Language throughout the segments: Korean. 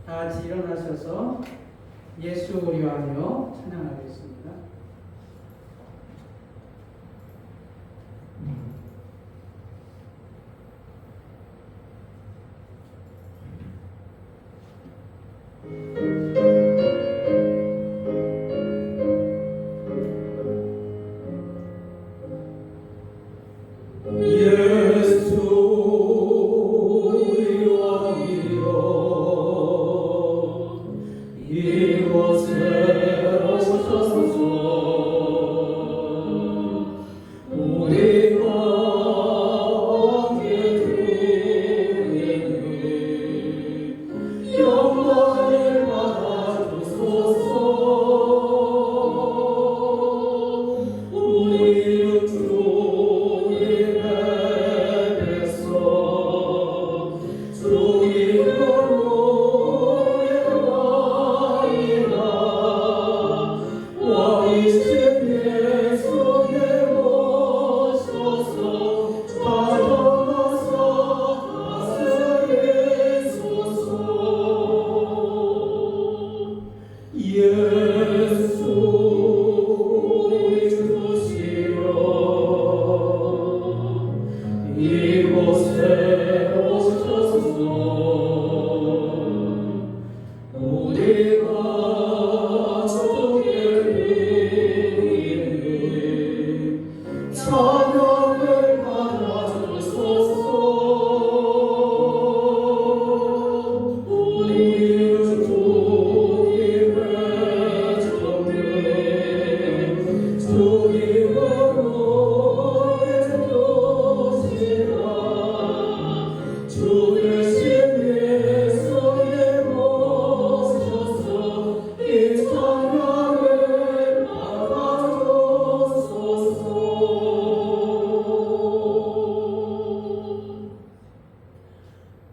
다 같이 일어나셔서 예수 우리와하며 찬양하겠습니다.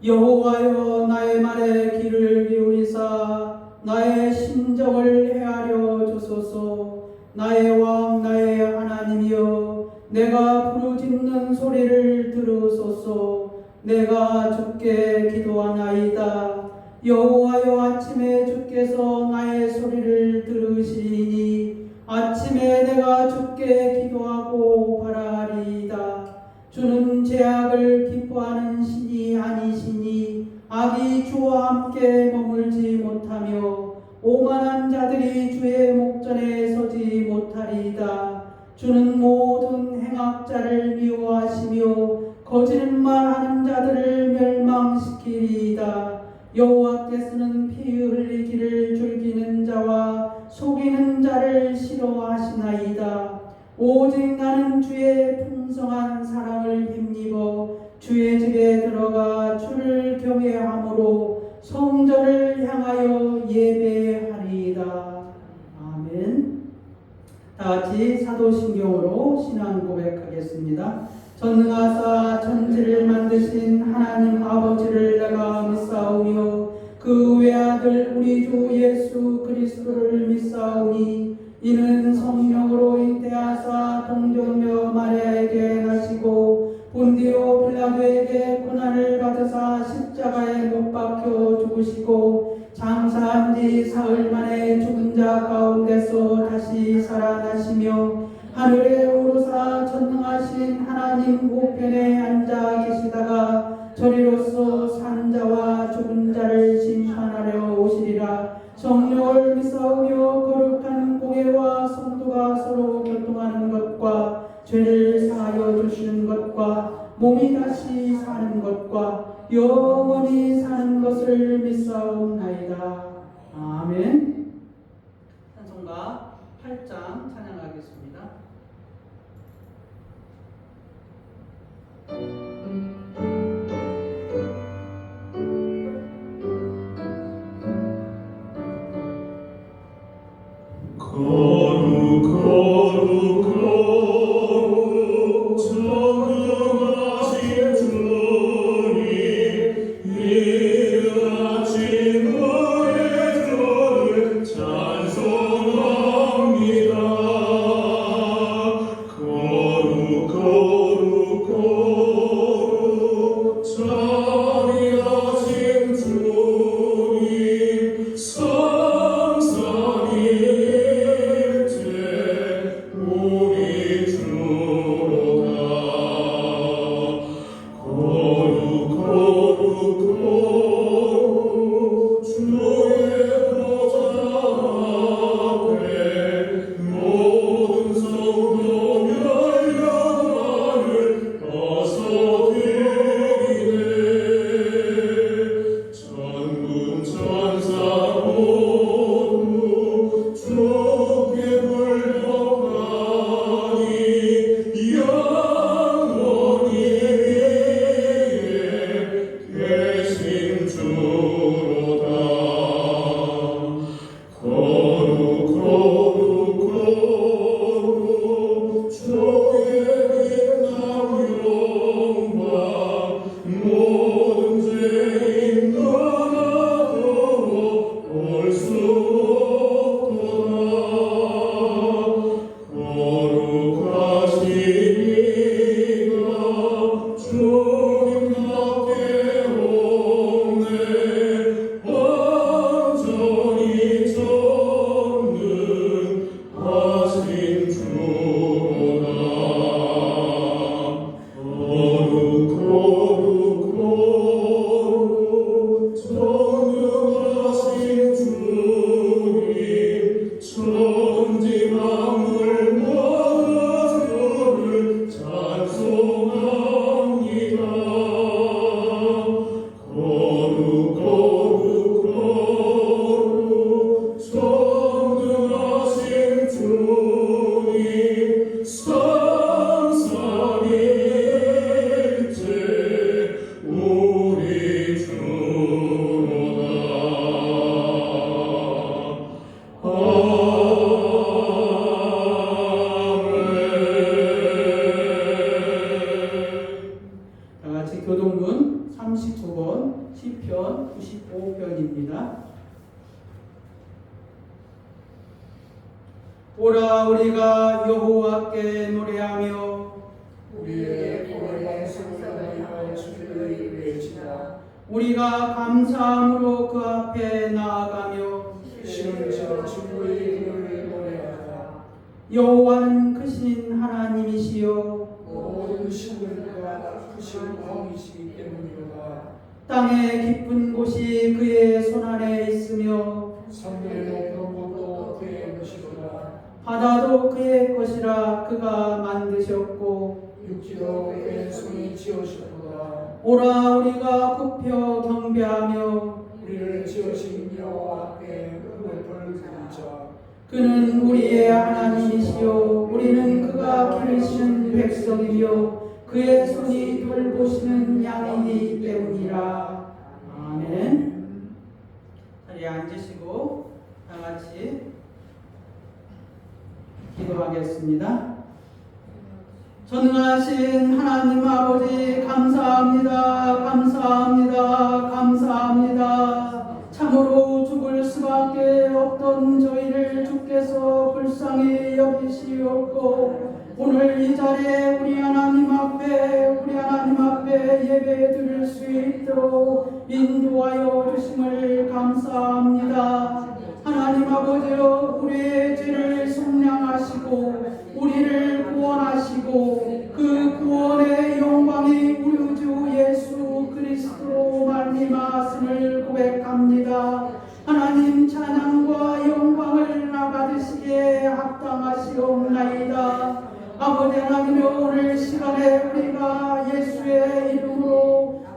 여호와여, 나의 말에 귀를 기울이사 나의 심정을 헤아려 주소서. 나의 왕, 나의 하나님이여, 내가 부르짖는 소리를 들으소서. 내가 주께 기도하나이다. 여호와여, 아침에 주께서 나의 소리를 들으시리니 아침에 내가 주께 기도하고 바라리이다. 주는 죄악을 기뻐하는 신이 아니시니 악이 주와 함께 머물지 못하며 오만한 자들이 주의 목전에 서지 못하리이다. 주는 모든 행악자를 미워하시며 거짓말하는 자들을 멸망시키리이다. 여호와께서는 피 흘리기를 즐기는 자와 속이는 자를 싫어하시나이다. 오직 나는 주의 풍성한 사랑을 힘입어 주의 집에 들어가 주를 경외함으로 성전을 향하여 예배하리이다. 아멘. 다같이 사도신경으로 신앙 고백하겠습니다. 전능하사 천지를 만드신 하나님 아버지를 내가 믿사오며 그 외아들 우리 주 예수 그리스도를 믿사오니 이는 성령으로 잉태하사 동정녀 마리아에게 나시고 본디오 빌라도에게 고난을 받으사 십자가에 못 박혀 죽으시고 장사한 지 사흘 만에 죽은 자 가운데서 다시 살아나시며 하늘에 오르사 전능하신 하나님 우편에 앉아 계시다가 저리로서 산 자와 죽은 자를 심판하려 오시리라. 성령을 믿사오며 거룩한 공예와 성도가 서로 교통하는 것과 죄를 사하여 주시는 것과 몸이 다시 사는 것과 영원히 사는 것을 믿사옵나이다. 아멘. 찬송가 8장 찬양하겠습니다. 거룩 거룩 거룩 전능하신 주님 이름 천군 천사 모두 주께 불복하니 영원히 위에 계신 주로다. 거룩 거룩 거룩 주의 빛나는 영광 모든 죄인 너라도 볼 수 없도다. 거룩하신 이가 주님 앞에 오네. 완전히 전능하신 주로다. 거룩 거룩 거룩 전능하신 주님 천지 만물 모두를 찬송합니다. 거룩 거룩 거룩 전능하신 주님 삼삼일째 우리 주로다. 아멘. 다 같이 교동문 39번 시편 95편입니다. 오라 우리가 여호와께 노래하며 우리의 고난스러운 주를 외치라. 우리가 감사함으로 그 앞에 나아가며 시름쳐 주의 이름을 노래하라. 여호와는 크신 하나님이시여 모든 신들과 크신 왕이시기 때문이로다. 땅의 깊은 곳이 그의 손안에 있으며 산들의 높은 곳도 그의 것이로다. 바다도 그의 것이라 그가 만드셨고 육지도 그의 손이 지으셨도다. 오라 우리가 굽혀 경배하며 우리를 지으신 여호와 앞에 흠을 부르자. 그는 우리의 하나님이시요 우리는 그가 기르시는 백성이며 그의 손이 돌보시는 양이기 때문이라. 아멘. 자리에 앉으시고 다 같이 기도하겠습니다. 전능하신 하나님 아버지 감사합니다. 감사합니다. 감사합니다. 참으로 죽을 수밖에 없던 저희를 주께서 불쌍히 여기시옵고 오늘 이 자리에 우리 하나님 앞에 예배 드릴 수 있도록 인도하여 주심을 감사합니다. 하나님 아버지여 우리의 죄를 속량하시고 우리를 구원하시고 그 구원의 영광이 우리 주 예수 그리스도로 말미암았음을 고백합니다. 하나님 찬양과 영광을 받으시기에 합당하시옵나이다. 아버지 하나님여 오늘 시간에 우리가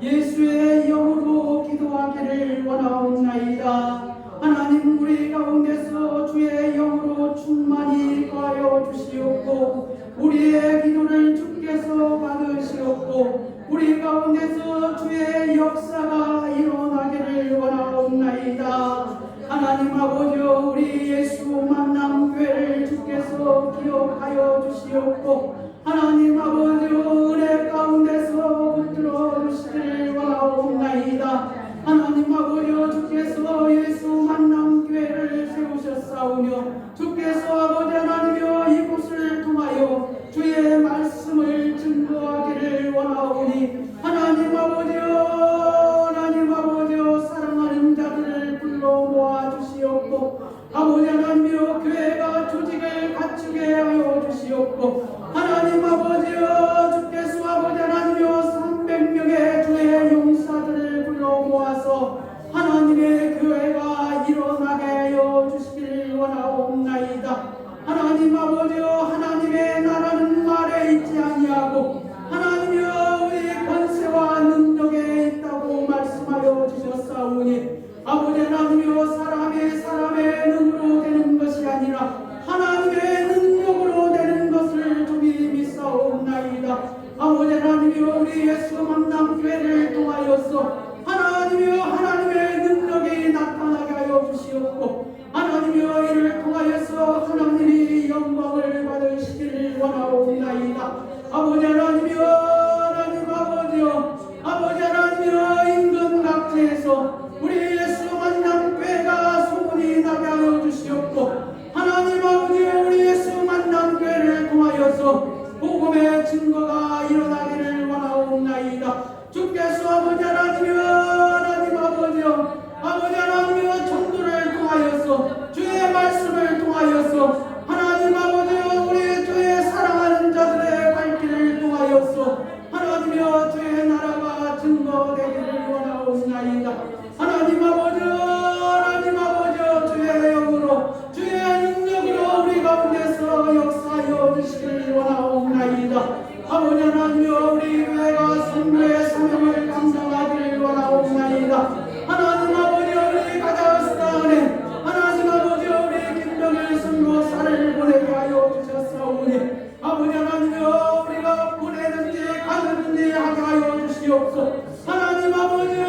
예수의 영으로 기도하기를 원하옵나이다. 하나님 우리 가운데서 주의 영으로 충만히 거하여 주시옵고 우리의 기도를 주께서 받으시옵고 우리 가운데서 주의 역사가 일어나기를 원하옵나이다. 하나님 아버지여 우리 예수 만남교회를 주께서 기억하여 주시옵고 하나님 아버지여 은혜 가운데서 붙들어 주시기를 원하옵나이다. 하나님 아버지여 주께서 예수 만남교회를 세우셨사오며 주께서 아버지 하나님여 이곳을 통하여 주의 말씀을 증거하기를 원하오니 하나님 아버지여 사랑하는 자들을 불러 모아 주시옵고 아버지 하나님여 교회가 조직을 갖추게 하여 주시옵고 하나님 아버지여 주께서 아버지 하나님여 300명의 주의 용사들을 불러 모아서 하나님의 교회가 일어나게 하여 주시기를 원하옵나이다. 하나님 아버지여 하나님의 나라는 말에 있지 아니하고 하나님이여 우리 권세와 능력에 있다고 말씀하여 주셨사오니 아버지 하나님이여 사람의 눈으로 되는 것이 아니라 하나님의 능력으로 되는 것을 주님 믿사옵나이다. 아버지 하나님이여 우리 예수 만남교회를 통하여서 하나님이여 하나님의 능력이 나타나게 하여 주시옵고 하나님이여 이를 통하여서 하나님이 영광을 받으시기를 원하옵나이다. 아버지 하나님이여 하나님 아버지 하나님이여 인근 각지에서 우리 예수 만남교회가 소문이 나게 하여 주시옵고 하나님 아버지여 우리 예수 만남교회를 통하여서 복음의 증거가 일어나기를 원하옵나이다. 주께서 아버지 하나님이여 아버지 하나님이여 전도를 통하여서 주의 말씀을 통하여서 하나님 아버지여 우리 주의 사랑하는 자들의 갈 길을 통하여서 하나님이여 주의 나라가 증거되기를 원하옵나이다. 하나님 아버지여 주의 영으로 주의 능력으로 우리 가운데서 역사하여 주시기를 원하옵나이다. 아버지 하나님이여 우리 교회가 선교의 사명을 감당하기를 원하옵나이다. 하나님 아버지여 우리 가자스탄에 하나님 아버지여 우리 김정일 선교사를 보내게 하여 주셨사오니 아버지 하나님이여 우리가 보내든지 가든지 하게 하여 주시옵소서. 하나님 아버지여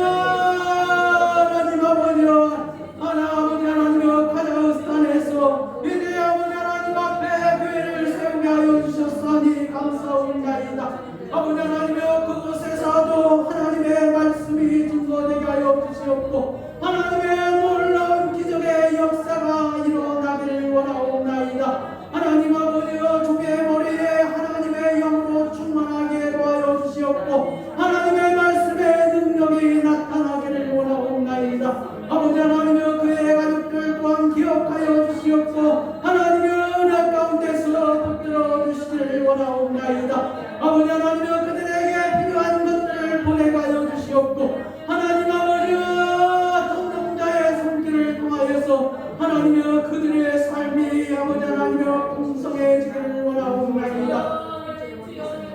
카자흐스탄에서 이제 아버지 하나님 앞에 교회를 세우게 하여 주셨사니 감사합니다. 아버지 하나님이여 그곳에서도 하나님의 말씀이 증거되게 하여 주시옵고 하나님의 놀라운 기적의 역사가 일어나기를 원하옵나이다. 하나님 아버지여 주의 머리에 하나님의 영으로 충만하게 도와여 주시옵고 하나님의 말씀의 능력이 나타나기를 원하옵나이다. 아버지 하나님이여 그의 가족들 또한 기억하여 주시옵고 하나님의 은혜 가운데서 붙들어 주시기를 원하옵나이다. 아버지 하나님이여 그들에게 필요한 것들을 보내게 하여 주시옵고 하나님 아버지여 동정자의 손길을 통하여서 하나님이여 그들의 삶이 아버지 하나님이여 풍성해지기를 원하옵나이다.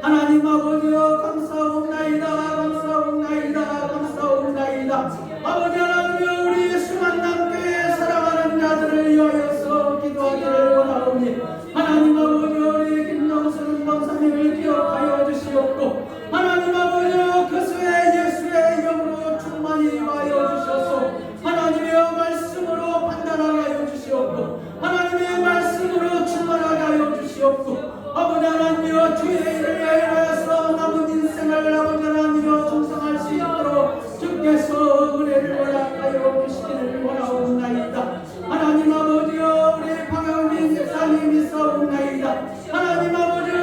하나님 아버지여 감사옵나이다. 아버지 하나님이여 우리 예수 만남교회 사랑하는 자들을 위하여서 기도하기를 원하오니 하나님 아버지여 우리 김영순 목사님을 기억하여 주시옵고 하나님 아버지여 그 수의 예수의 영으로 충만히 하여 주셔서 하나님이여 말씀으로 판단하게 하여 주시옵고 하나님의 말씀으로 충만하게 하여 주시옵고 아버지 하나님이여 주의 일을 위하여서 남은 인생을 아버지 하나님이여 충성할 수 있도록 주께서 은혜를 허락하여 주시기를 원하옵나이다. 하나님 아버지여 우리 방영민 집사님 있사옵나이다. 하나님 아버지여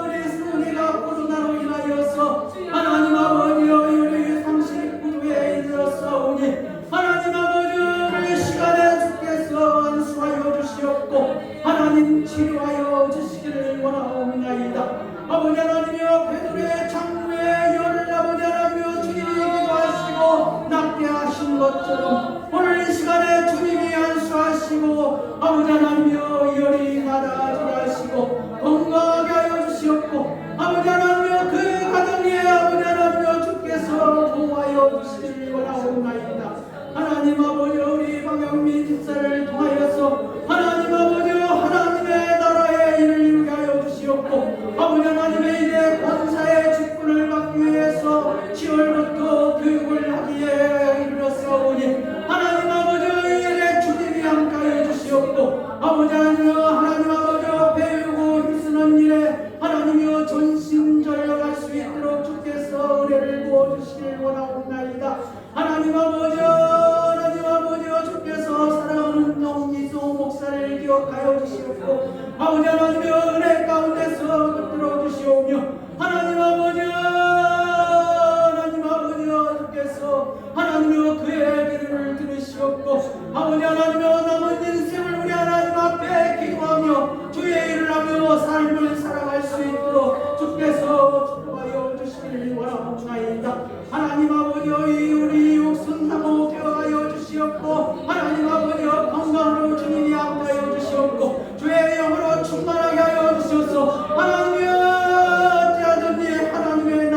우리 수은이가 코로나로 인하여서 하나님 아버지여 우리 39주에 이르렀사오니 하나님 아버지여 우리 시간에 주께서 안수하여 주시옵고 하나님 치료하여 주시기를 원하옵나이다. 아버지 하나님이여 베드로의 창문에 열을 아버지 하나님이여 주님이 기도하시고 낫게 하신 것처럼 오늘 이 시간에 주님이 안수하시고 아버지 하나님이여 열이 나아지게 하시고 건강하게 하여 주시옵고 아버지 하나님이여 그 가정에 아버지 하나님이여 주께서 도와여 주시기를 원하옵나이다. 하나님 아버지여 우리 방영민 집사를 통하여서 하나님 아버지여 하나님의 나라의 일을 이루게 하여 주시옵고 아버지 하나님의 이제 권사의 직분을 받기 위해서 10월부터 교육을 하기에 이르렀사오니 하나님 아버지여 이 일에 주님이 함께하여 주시옵고 아버지 하나님 아버지여 배우고 힘쓰는 일에 하나님이여 전심전력할 수 있도록 주께서 은혜를 부어주시길 원하옵나이다. 하나님 아버지여 주께서 사랑하는 영기소 목사를 기억하여 주시옵고 아버지 하나님이여 은혜 가운데서 붙들어 주시오며 하나님 아버지여 주께서 하나님이여 그의 기도를 들으시옵고 아버지 하나님이여 남은 인생을 우리 하나님 앞에 기도하며 주의 일을 하며 삶을 살아갈 수 있도록 주께서 축복하여 주시길 원하옵나이다. 하나님 아버지여 우리 육순 사모 되어하여 주시옵고 하나님 아버지여 건강으로 주님이 함께하여 주시옵고 주의 영으로 충만하게 하여 주셔서 하나님이여 어찌하든지 하나님의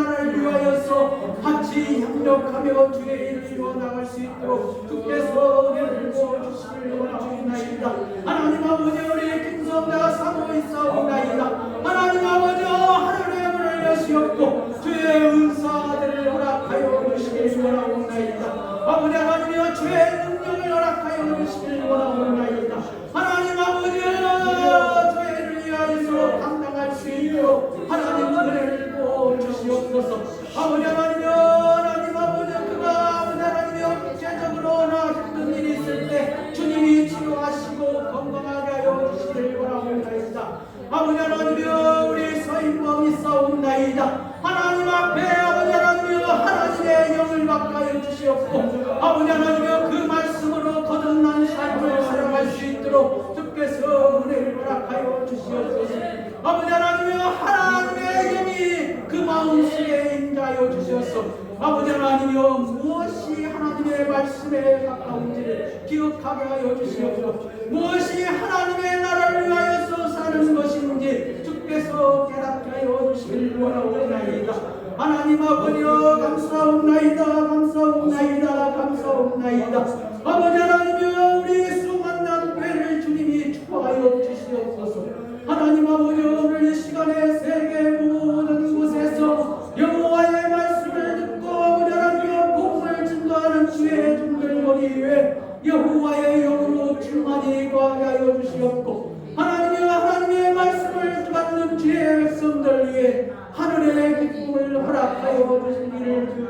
수 있도록 주께서 은혜를 부어주시길 원하옵나이다. 하나님 아버지 우리 김성자 사모 있사옵나이다. 하나님 아버지 하늘의 문을 여시옵고 주의 은사들을 허락하여 주시길 원하옵나이다. 아버지 하나님이여 주의 능력을 허락하여 주시길 원하옵나이다. 하나님 아버지 죄를 위하여서 감당할 수 있도록 하나님 은혜를 부어주시옵소서. 아버지 하나님이여 하나님 아버지 그가 아버지 하나님이여 육체적으로나 힘든 일이 있을 때 주님이 치료하시고 건강하게 하여 주시길 원하옵나이다. 아버지 하나님이여 우리 서인범 있사옵나이다. 하나님 앞에 아버지 하나님이여 하나님의 영을 바꿔 주시옵고 아버지 하나님이여 그 말씀으로 거듭난 삶을 살아갈 수 있도록 주께서 은혜를 허락하여 주시옵소서. 아버지 하나님이여 하나님의 영이 그 마음속에 임하여 주시옵소서. 아버지 하나님이여 무엇이 하나님의 말씀에 가까운지를 기억하게 하여 주시옵소서. 무엇이 하나님의 나라를 위하여서 사는 것인지 주께서 깨닫게 하여 주시길 원하옵나이다. 하나님 아버지여 감사옵나이다. 감사옵나이다. 감사옵나이다. 아버지 하나님이여 우리 수만난 교회를 주님이 축복하여 주시옵소서. 하나님 아버지 오늘 이 시간에 세계 모든 곳에서 여호와의 말씀을 듣고 아버지 하나님이여 복음을 증거하는 주의 종들 머리 위에 여호와의 영으로 충만히 거하게 하여 주시옵고 하나님이여 하나님의 말씀을 받는 주의 백성들 위해 하늘의 기쁨을 허락하여 주시기를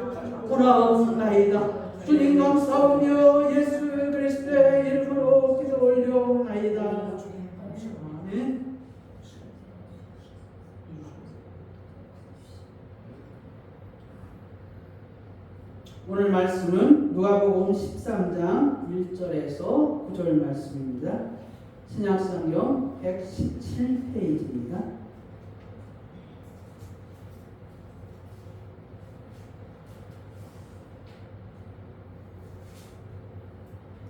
원하옵나이다. 주님 감사하며 예수 그리스도의 이름으로 기도 올려옵나이다. 아멘. 오늘 말씀은 누가복음 13장 1절에서 9절 말씀입니다. 신약성경 117페이지입니다.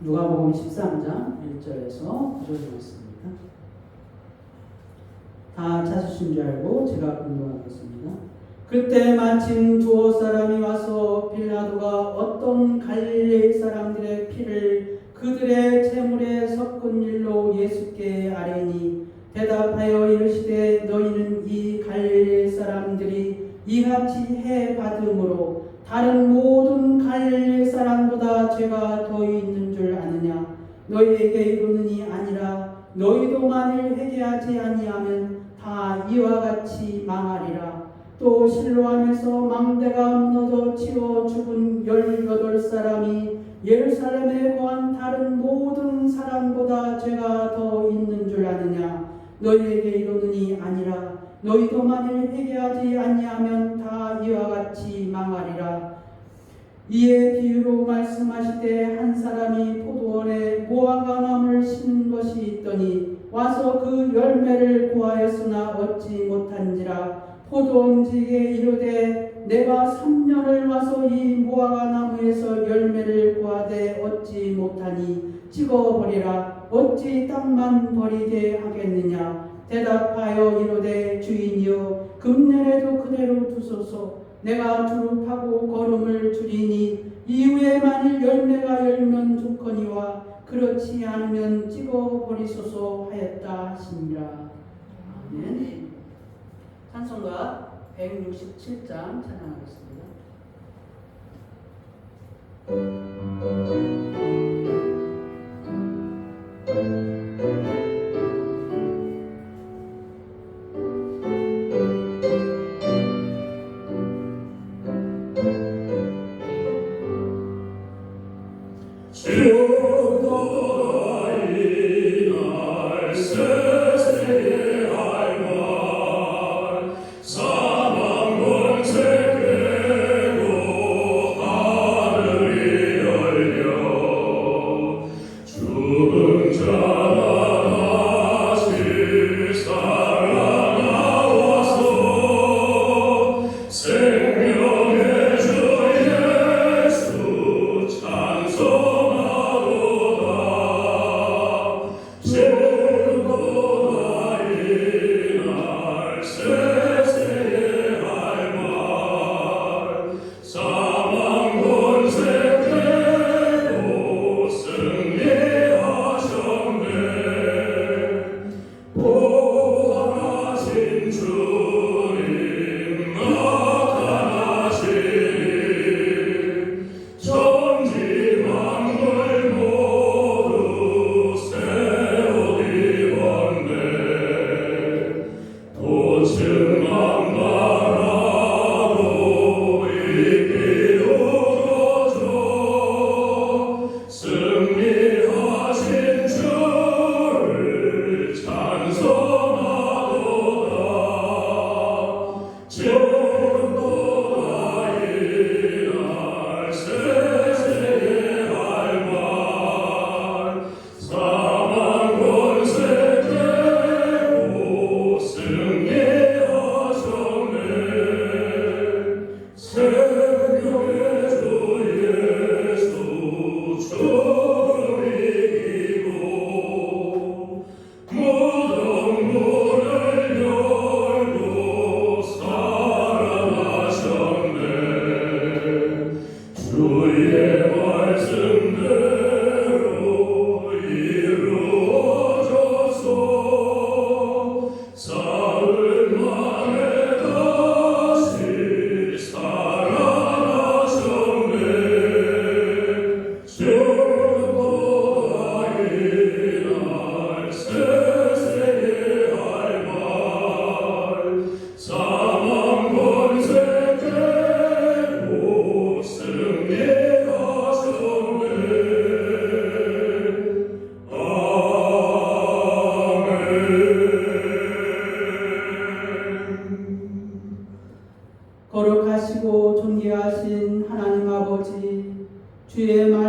누가복음 13장 1절에서 9절 말씀입니다. 다 찾으신 줄 알고 제가 공부하겠습니다. 그때 마침 두어 사람이 와서 빌라도가 어떤 갈릴리 사람들의 피를 그들의 제물에 섞은 일로 예수께 아뢰니 대답하여 이르시되 너희는 이 갈릴리 사람들이 이같이 해 받음으로 다른 모든 갈릴리 사람보다 죄가 더 있는 줄 아느냐. 너희에게 이르노니 아니라 너희도 만일 회개하지 아니하면 다 이와 같이 망하리라. 또 실로암에서 망대가 무너져 치워 죽은 18사람이 예루살렘에 거한 다른 모든 사람보다 죄가 더 있는 줄 아느냐. 너희에게 이르노니 아니라 너희도 만일 회개하지 아니하면 다 이와 같이 망하리라. 이에 비유로 말씀하시되 한 사람이 포도원에 무화과 나무를 심은 것이 있더니 와서 그 열매를 구하였으나 얻지 못한지라. 포도원지에 이르되 내가 3년을 와서 이 무화과 나무에서 열매를 구하되 얻지 못하니 찍어버리라. 어찌 땅만 버리게 하겠느냐. 대답하여 이르되 주인이여 금년에도 그대로 두소서. 내가 두릅하고 거름을 줄이니 이후에 만일 열매가 열면 좋거니와 그렇지 않으면 찍어버리소서 하였다 하시니라. 아멘. 찬송가 167장 찬양하겠습니다. 주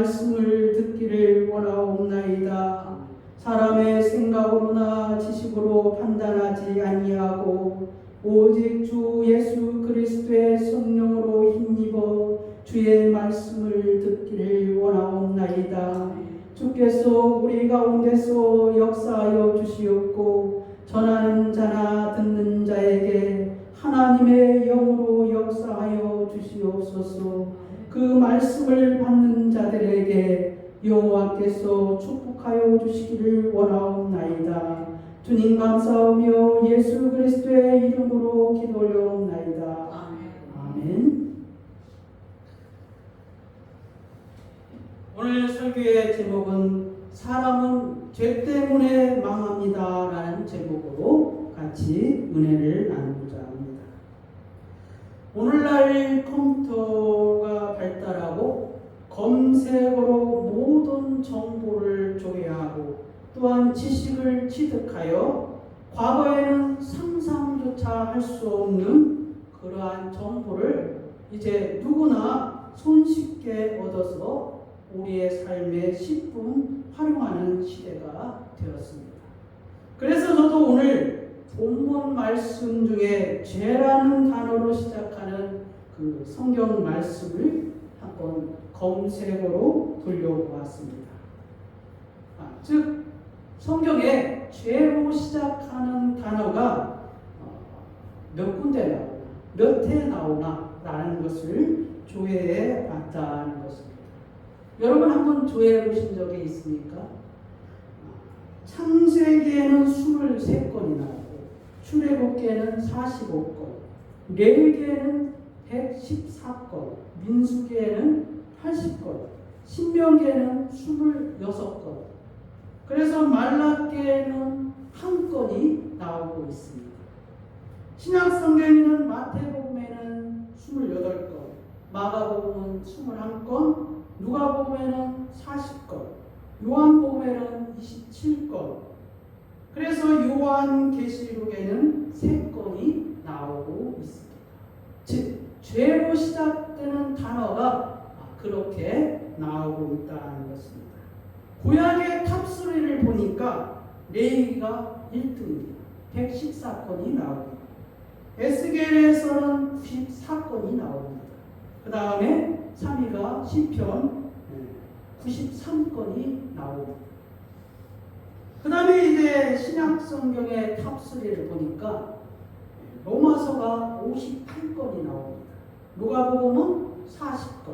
말씀을 듣기를 원하옵나이다. 사람의 생각으로나 지식으로 판단하지 아니하고 오직 주 예수 그리스도의 성령으로 힘입어 주의 말씀을 듣기를 원하옵나이다. 주께서 우리 가운데서 역사하여 주시옵고 전하는 자나 듣는 자에게 하나님의 영으로 역사하여 주시옵소서. 그 말씀을 받는 자들에게 여호와께서 축복하여 주시기를 원하옵나이다. 주님 감사하며 예수 그리스도의 이름으로 기도 올려옵나이다. 아멘. 오늘 설교의 제목은 사람은 죄 때문에 망합니다 라는 제목으로 같이 은혜를 나누고자 합니다. 오늘날 컴퓨터가 발달하고 검색어로 모든 정보를 조회하고 또한 지식을 취득하여 과거에는 상상조차 할 수 없는 그러한 정보를 이제 누구나 손쉽게 얻어서 우리의 삶에 십분 활용하는 시대가 되었습니다. 그래서 저도 오늘 본문 말씀 중에 죄라는 단어로 시작하는 그 성경 말씀을 한번 검색어로 돌려보았습니다. 즉 성경에 죄로 시작하는 단어가 몇 군데 나오나 몇 해 나오나 라는 것을 조회해 봤다는 것입니다. 여러분 한번 조회해 보신 적이 있습니까? 창세기에는 23건이 나오고 출애굽기에는 45건, 레위기에는 114건, 민수기에는 80건, 신명기에는 26건, 그래서 말라기에는 1건이 나오고 있습니다. 신약성경에는 마태복음에는 28건, 마가복음은 21건, 누가복음에는 40건, 요한복음에는 27건, 그래서 요한계시록에는 3건이 나오고 있습니다. 즉 죄로 시작되는 단어가 그렇게 나오고 있다는 것입니다. 구약의 탑3를 보니까 레위기가 1등입니다. 114건이 나옵니다. 에스겔에서는 94건이 나옵니다. 그 다음에 3위가 시편 93건이 나옵니다. 그 다음에 이제 신약성경의 탑3를 보니까 로마서가 58건이 나옵니다. 누가복음은 40건,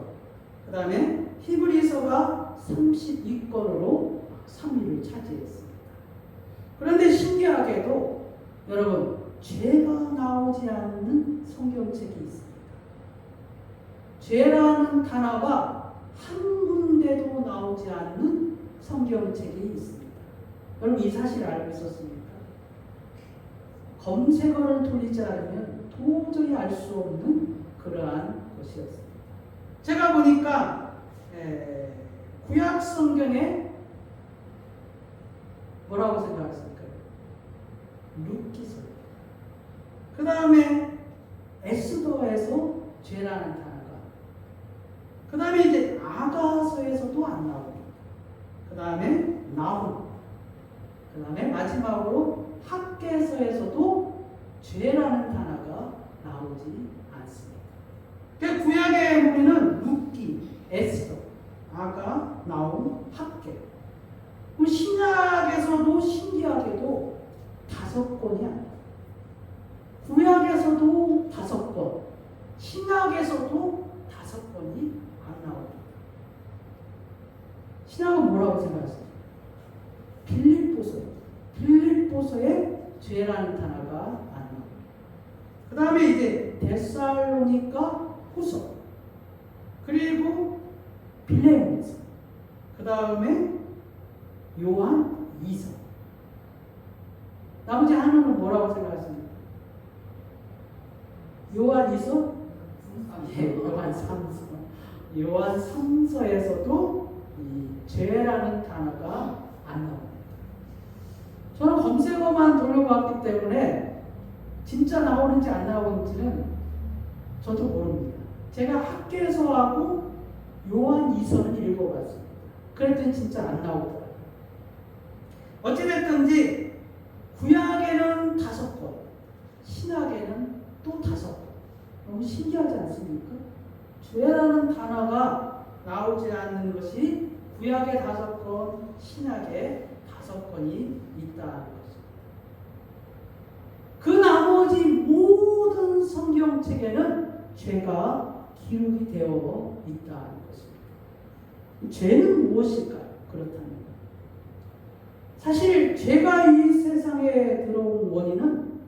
그 다음에 히브리서가 32건으로 3위를 차지했습니다. 그런데 신기하게도 여러분 죄가 나오지 않는 성경책이 있습니다. 죄라는 단어가 한 군데도 나오지 않는 성경책이 있습니다. 여러분 이 사실 알고 있었습니까? 검색어를 돌리지 않으면 도저히 알 수 없는 그러한 것이었습니다. 제가 보니까 구약 성경에 뭐라고 생각하십니까? 룻기서. 그 다음에 에스더에서 죄라는 단어가. 그 다음에 이제 아가서에서도 안 나옵니다. 그 다음에 나훔. 그 다음에 마지막으로 학개서에서도 죄라는 단어가 나오지 않습니다. 그 구약에 보면은 룻기, 에스더, 아가, 나훔, 학개. 신약에서도 신기하게도 5건이 안 나와요. 구약에서도 5건, 신약에서도 5건이 안 나옵니다. 신약은 뭐라고 생각하세요? 빌립보서에 죄라는 단어가 안 나옵니다. 그 다음에 이제 데살로니가 후서, 그리고 빌레몬서, 그 다음에 요한 2서. 나머지 하나는 뭐라고 생각하십니까? 요한 2서? 요한 3서. 요한 3서에서도 이 죄라는 단어가 안 나옵니다. 저는 검색어만 돌려봤기 때문에 진짜 나오는지 안 나오는지는 저도 모릅니다. 제가 학개서하고 요한 2서는 읽어봤습니다. 그랬더니 진짜 안 나오더라고요. 어찌됐든지 구약에는 5권, 신약에는 또 5권. 너무 신기하지 않습니까? 죄라는 단어가 나오지 않는 것이 구약에 5권, 신약에 5권이 있다는 거죠. 그 나머지 모든 성경책에는 죄가 기록이 되어 있다는 것입니다. 죄는 무엇일까요? 그렇다면 사실 죄가 이 세상에 들어온 원인은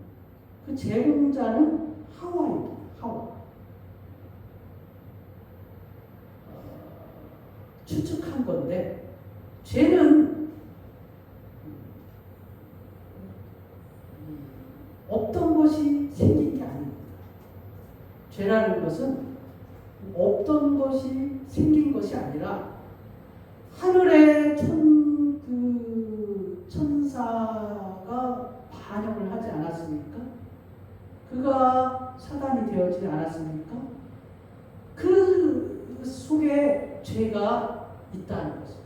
그 제공자는 하와입니다. 하와. 추측한 건데 죄는 없던 것이 생긴 게 아닙니다. 죄라는 것은 없던 것이 생긴 것이 아니라 하늘에 천사가 반역을 하지 않았습니까? 그가 사단이 되어지지 않았습니까? 그 속에 죄가 있다는 것입니다.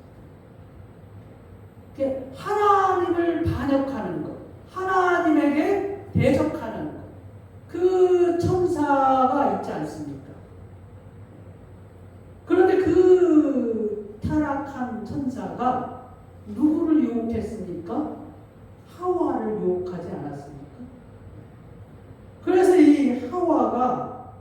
하나님을 반역하는 것, 하나님에게 대적하는 것, 그 천사가 있지 않습니까? 그런데 그 타락한 천사가 누구를 유혹했습니까? 하와를 유혹하지 않았습니까? 그래서 이 하와가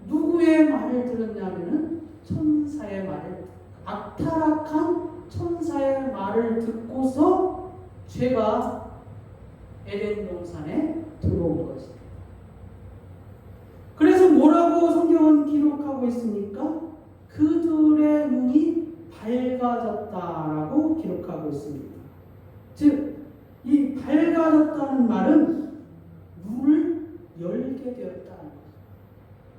누구의 말을 들었냐면은 천사의 말을, 악타락한 천사의 말을 듣고서 죄가 에덴 동산에 들어온 것입니다. 그래서 뭐라고 성경은 기록하고 있습니까? 그들의 눈이 밝아졌다라고 기록하고 있습니다. 즉, 이 밝아졌다는 말은 눈을 열게 되었다는 것.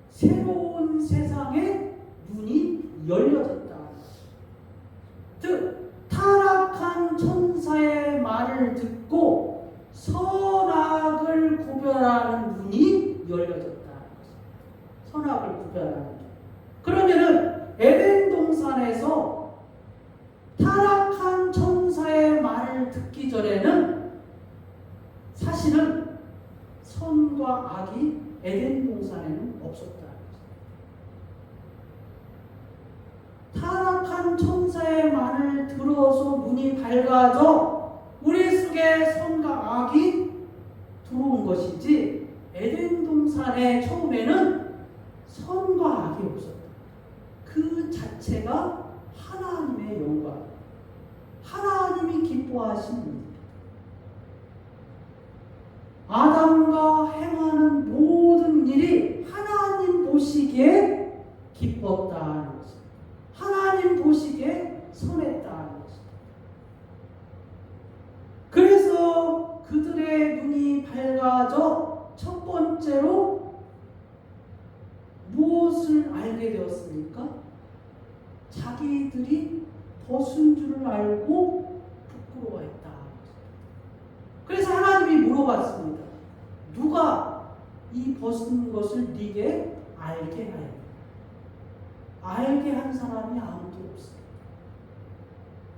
새로운 세상에 눈이 열려졌다는 것. 즉, 타락한 천사의 말을 듣고 선악을 구별하는 눈이 열려졌다는 것. 선악을 구별하는 눈. 그러면은 에덴 동산에서 타락한 천사의 말을 듣기 전에는 사실은 선과 악이 에덴 동산에는 없었다는 것입니다. 타락한 천사의 말을 들어서 눈이 밝아져 우리 속에 선과 악이 들어온 것이지, 에덴 동산의 처음에는 선과 악이 없었다. 그 자체가 하나님의 영광, 하나님이 기뻐하신 일입니다. 아담과 행하는 모든 일이 하나님 보시기에 기뻤다는 것입니다. 하나님 보시기에 선했다는 것입니다. 그래서 그들의 눈이 밝아져 첫 번째로 무엇을 알게 되었습니까? 자기들이 벗은 줄을 알고 부끄러워했다. 그래서 하나님이 물어봤습니다. 누가 이 벗은 것을 네게 알게 하였냐? 알게 한 사람이 아무도 없습니다.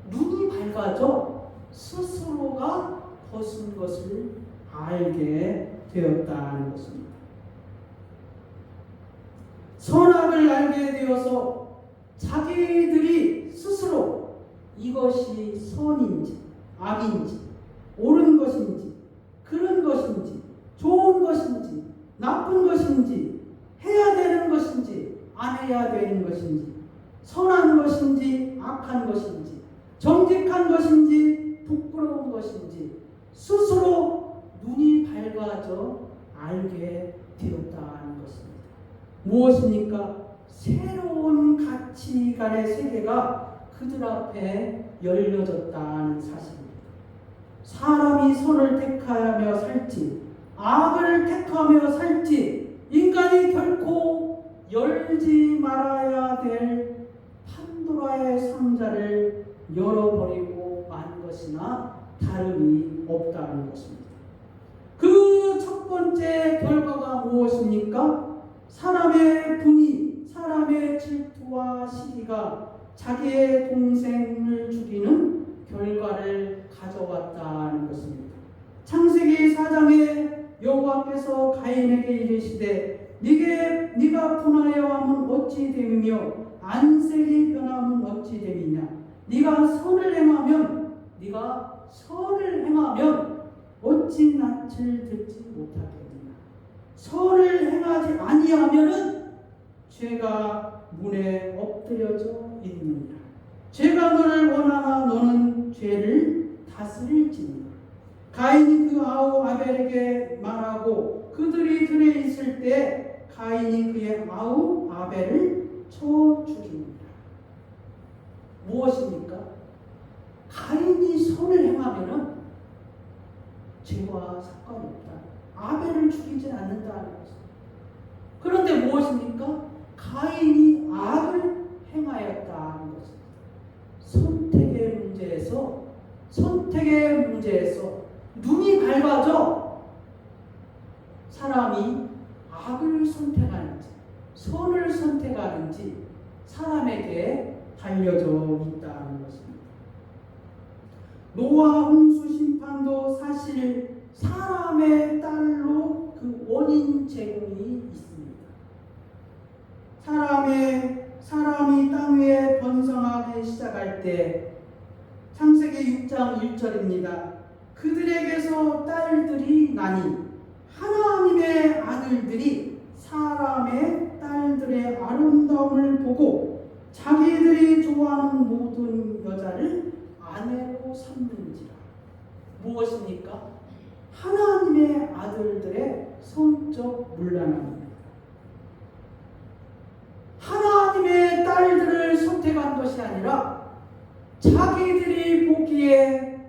눈이 밝아져 스스로가 벗은 것을 알게 되었다는 것입니다. 선악을 알게 되어서 자기들이 스스로 이것이 선인지 악인지 옳은 것인지 그른 것인지 좋은 것인지 나쁜 것인지 해야 되는 것인지 안 해야 되는 것인지 선한 것인지 악한 것인지 정직한 것인지 부끄러운 것인지 스스로 눈이 밝아져 알게 되었다는 것입니다. 무엇입니까? 새로운 가치관의 세계가 그들 앞에 열려졌다는 사실입니다. 사람이 선을 택하며 살지 악을 택하며 살지 인간이 결코 열지 말아야 될 판도라의 상자를 열어버리고 만 것이나 다름이 없다는 것입니다. 그 첫 번째 결과가 무엇입니까? 사람의 분이, 사람의 질투와 시기가 자기의 동생을 24장에 여호와께서 가인에게 이르시되 네가 분하여 하면 어찌 됨이며 안색이 변하면 어찌 됨이냐. 네가 선을 행하면 어찌 낯을 듣지 못하겠느냐. 선을 행하지 아니하면은 죄가 문에 엎드려져 있느니라. 죄가 너를 원하나 너는 죄를 다스릴지니라. 가인이 그 아우 아벨에게 말하고 그들이 들에 있을 때 가인이 그의 아우 아벨을 쳐 죽입니다. 무엇입니까? 가인이 선을 행하면은 죄와 상관이 없다. 아벨을 죽이지 않는다는 것입니다. 그런데 무엇입니까? 가인이 악을 행하였다는 것입니다. 선택의 문제에서 눈이 밝아져 사람이 악을 선택하는지 선을 선택하는지 사람에게 달려져 있다는 것입니다. 노아 홍수 심판도 사실 사람의 딸로 그 원인 제공이 있습니다. 사람이 땅 위에 번성하기 시작할 때 창세기 6장 1절입니다. 그들에게서 딸들이 나니 하나님의 아들들이 사람의 딸들의 아름다움을 보고 자기들이 좋아하는 모든 여자를 아내로 삼는지라. 무엇입니까? 하나님의 아들들의 성적 문란함입니다. 하나님의 딸들을 선택한 것이 아니라 자기들이 보기에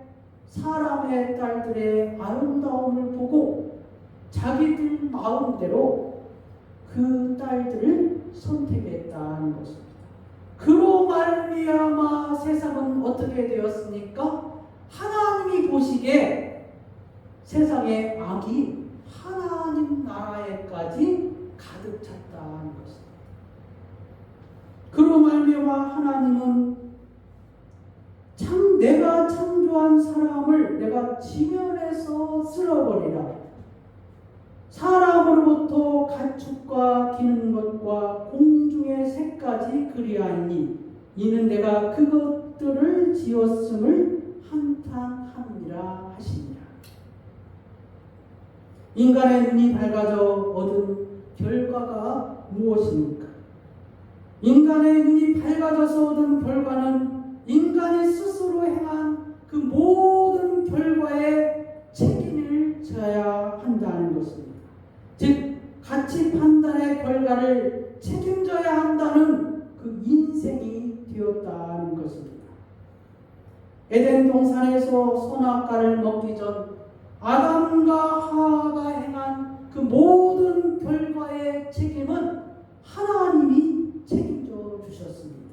사람의 딸들의 아름다움을 보고 자기들 마음대로 그 딸들을 선택했다는 것입니다. 그로 말미암아 세상은 어떻게 되었습니까? 하나님이 보시기에 세상의 악이 하나님 나라에까지 가득 찼다는 것입니다. 그로 말미암아 하나님은 내가 창조한 사람을 내가 지면에서 쓸어버리라. 사람으로부터 가축과 기는 것과 공중의 새까지 그리하니 이는 내가 그것들을 지었음을 한탄하느니라 하시니라. 인간의 눈이 밝아져 얻은 결과가 무엇입니까? 인간의 눈이 밝아져서 얻은 결과는 인간이 스스로 행한 그 모든 결과에 책임을 져야 한다는 것입니다. 즉 가치 판단의 결과를 책임져야 한다는 그 인생이 되었다는 것입니다. 에덴 동산에서 선악과를 먹기 전 아담과 하와가 행한 그 모든 결과의 책임은 하나님이 책임져 주셨습니다.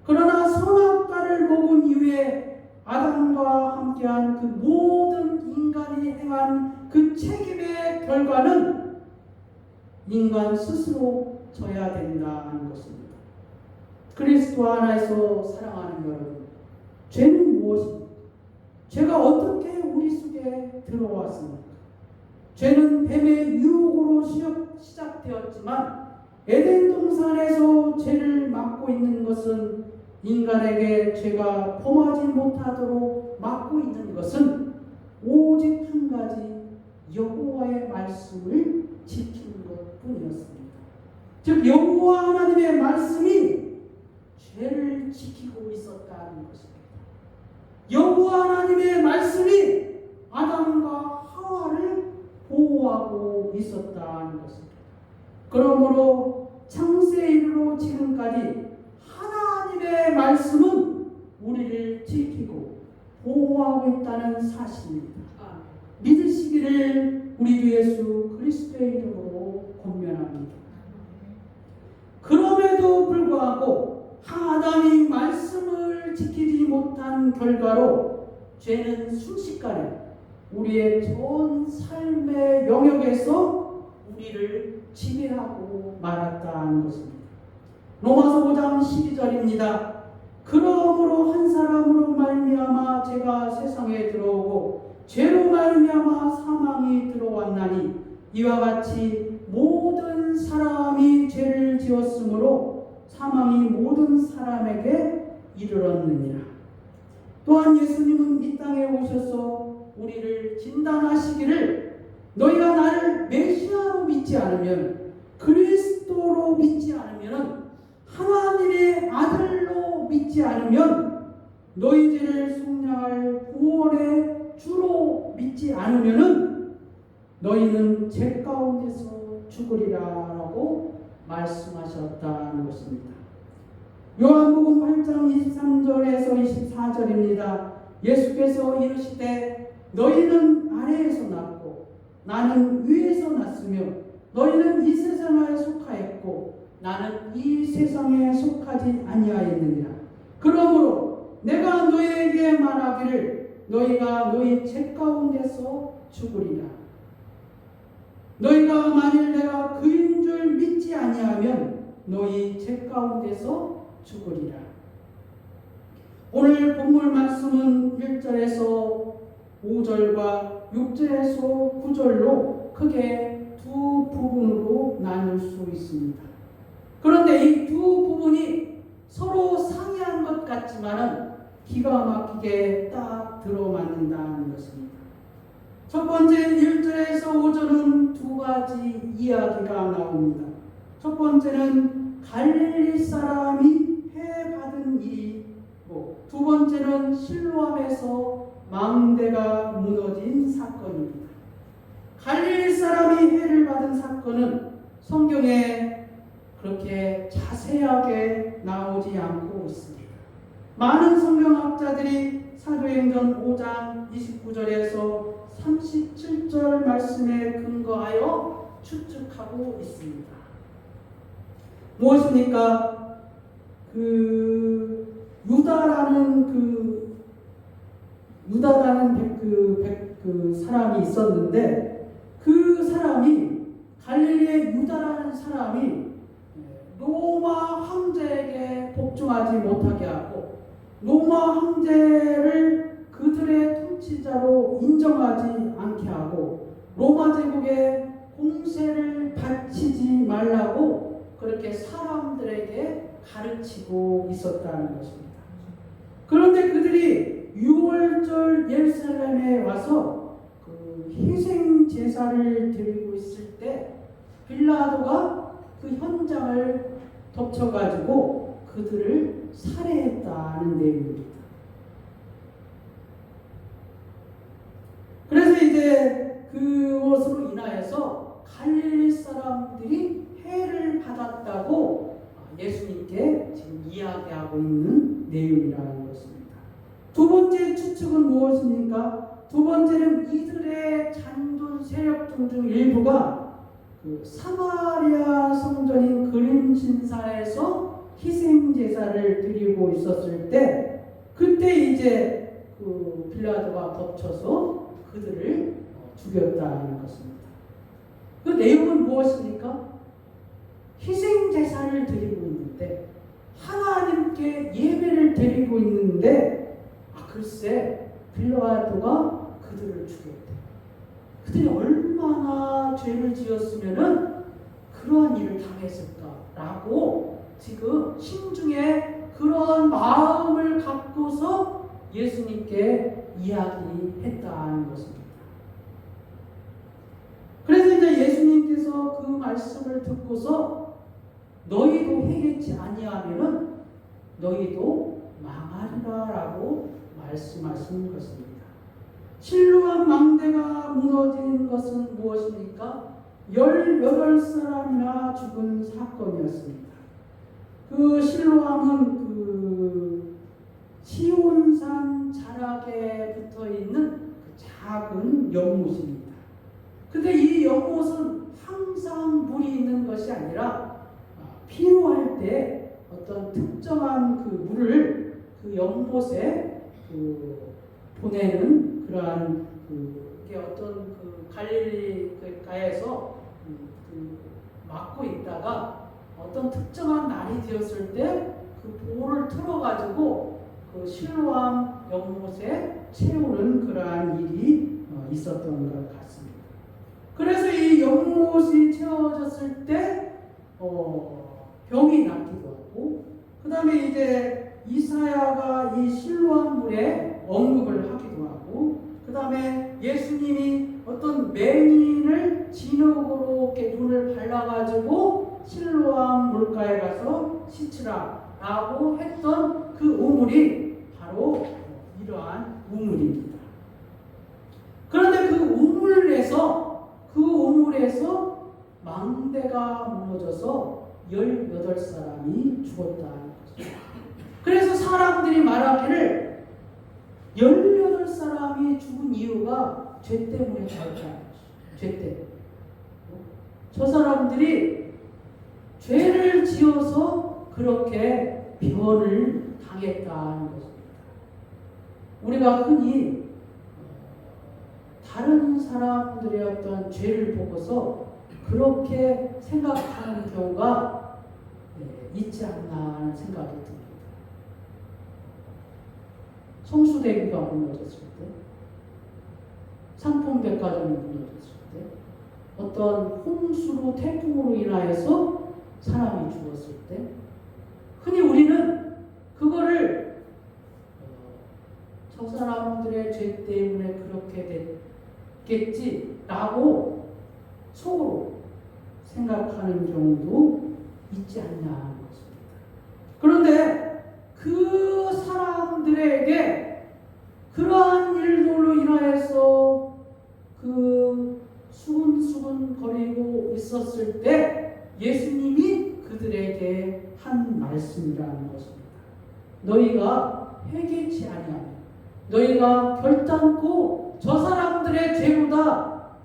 그러나 선악과를 먹은 이후에 아담과 함께한 그 모든 인간이 행한 그 책임의 결과는 인간 스스로 져야 된다는 것입니다. 그리스도 안에서 사랑하는 여러분, 죄는 무엇입니까? 죄가 어떻게 우리 속에 들어왔습니까? 죄는 뱀의 유혹으로 시작되었지만 에덴 동산에서 죄를 막고 있는 것은 인간에게 죄가 범하지 못하도록 막고 있는 것은 오직 한 가지 여호와의 말씀을 지키는 것뿐이었습니다. 즉 여호와 하나님의 말씀이 죄를 지키고 있었다는 것입니다. 여호와 하나님의 말씀이 아담과 하와를 보호하고 있었다는 것입니다. 그러므로 창세일로 지금까지 하나님의 말씀은 우리를 지키고 보호하고 있다는 사실입니다. 믿으시기를 우리 주 예수 그리스도의 이름으로 권면합니다. 그럼에도 불구하고 아담이 말씀을 지키지 못한 결과로 죄는 순식간에 우리의 전 삶의 영역에서 우리를 지배하고 말았다는 것입니다. 로마서 5장 12절입니다. 그러므로 한 사람으로 말미암아 죄가 세상에 들어오고 죄로 말미암아 사망이 들어왔나니 이와 같이 모든 사람이 죄를 지었으므로 사망이 모든 사람에게 이르렀느니라. 또한 예수님은 이 땅에 오셔서 우리를 진단하시기를 너희가 나를 메시아로 믿지 않으면, 그리스도로 믿지 않으면, 하나님의 아들로 믿지 않으면, 너희 죄를 속량할 구원의 주로 믿지 않으면 너희는 죄 가운데서 죽으리라라고 말씀하셨다는 것입니다. 요한복음 8장 23절에서 24절입니다. 예수께서 이르시되 너희는 아래에서 났고 나는 위에서 났으며 너희는 이 세상에 속하였고 나는 이 세상에 속하지 아니하였느니라. 그러므로 내가 너희에게 말하기를 너희가 너희 죄 가운데서 죽으리라. 너희가 만일 내가 그인 줄 믿지 아니하면 너희 죄 가운데서 죽으리라. 오늘 본문 말씀은 1절에서 5절과 6절에서 9절로 크게 두 부분으로 나눌 수 있습니다. 그런데 이 두 부분이 서로 상이한 것 같지만은 기가 막히게 딱 들어맞는다는 것입니다. 첫 번째 1절에서 5절은 두 가지 이야기가 나옵니다. 첫 번째는 갈릴리 사람이 해 받은 일이고, 두 번째는 실로암에서 망대가 무너진 사건입니다. 갈릴리 사람이 해를 받은 사건은 성경에 그렇게 자세하게 나오지 않고 있습니다. 많은 성경학자들이 사도행전 5장 29절에서 37절 말씀에 근거하여 추측하고 있습니다. 무엇입니까? 유다라는 사람이 있었는데, 그 사람이, 갈릴리의 유다라는 사람이 로마 황제에게 복종하지 못하게 하고 로마 황제를 그들의 통치자로 인정하지 않게 하고 로마 제국에 공세를 바치지 말라고 그렇게 사람들에게 가르치고 있었다는 것입니다. 그런데 그들이 6월절 예루살렘에 와서 그 희생 제사를 드리고 있을 때 빌라도가 그 현장을 덮쳐가지고 그들을 살해했다는 내용입니다. 그래서 이제 그것으로 인하여서 갈릴리 사람들이 해를 받았다고 예수님께 지금 이야기하고 있는 내용이라는 것입니다. 두 번째 추측은 무엇입니까? 두 번째는 이들의 잔존 세력들 중 일부가 그 사마리아 성전인 그림신사에서 희생 제사를 드리고 있었을 때, 그때 이제 그 빌라도가 덮쳐서 그들을 죽였다는 것입니다. 그 내용은 무엇입니까? 희생 제사를 드리고 있는데, 하나님께 예배를 드리고 있는데, 글쎄 빌라도가 그들을 죽였대. 그들이 얼마나 죄를 지었으면은 그러한 일을 당했을까라고 지금 심중에 그런 마음을 갖고서 예수님께 이야기했다는 것입니다. 그래서 이제 예수님께서 그 말씀을 듣고서 너희도 회개치 아니하면은 너희도 망하리라라고 말씀하신 것입니다. 실로암 망대가 무너진 것은 무엇입니까? 18사람이나 죽은 사건이었습니다. 그 실로암은 그 시온산 자락에 붙어 있는 그 작은 연못입니다. 근데 이 연못은 항상 물이 있는 것이 아니라 필요할 때 어떤 특정한 그 물을 그 연못에 보내는 그러한 그게 어떤 그 갈릴리가에서 막고 있다가 어떤 특정한 날이 되었을 때 그 볼을 틀어가지고 그 실로암 연못에 채우는 그러한 일이 있었던 것 같습니다. 그래서 이 연못이 채워졌을 때 병이 낫기도 하고, 그 다음에 이제 이사야가 이 실로암 물에 언급을 하기도 하고, 그 다음에 예수님이 어떤 맹인을 진흙으로 이렇게 눈을 발라가지고 실로암 물가에 가서 씻으라 라고 했던 그 우물이 바로 이러한 우물입니다. 그런데 그 우물에서 망대가 무너져서 18사람이 죽었다는 거죠. 그래서 사람들이 말하기를 18사람이 죽은 이유가 죄 때문에 죽었다는 거죠. 죄 때문에. 저 사람들이 죄를 지어서 그렇게 변을 당했다는 것입니다. 우리가 흔히 다른 사람들의 어떤 죄를 보고서 그렇게 생각하는 경우가 있지 않나 하는 생각이 듭니다. 성수대교가 무너졌을 때, 상품백화점이 무너졌을 때, 어떤 홍수로 태풍으로 인하여서 사람이 죽었을 때, 흔히 우리는 그거를 저 사람들의 죄 때문에 그렇게 됐겠지라고 속으로 생각하는 경우도 있지 않냐 하는 것입니다. 그런데 그 사람들에게 그러한 일들로 인하여서 그 수근수근 거리고 있었을 때 예수님이 그들에게 한 말씀이라는 것입니다. 너희가 회개치 아니하면, 너희가 결단코 저 사람들의 죄보다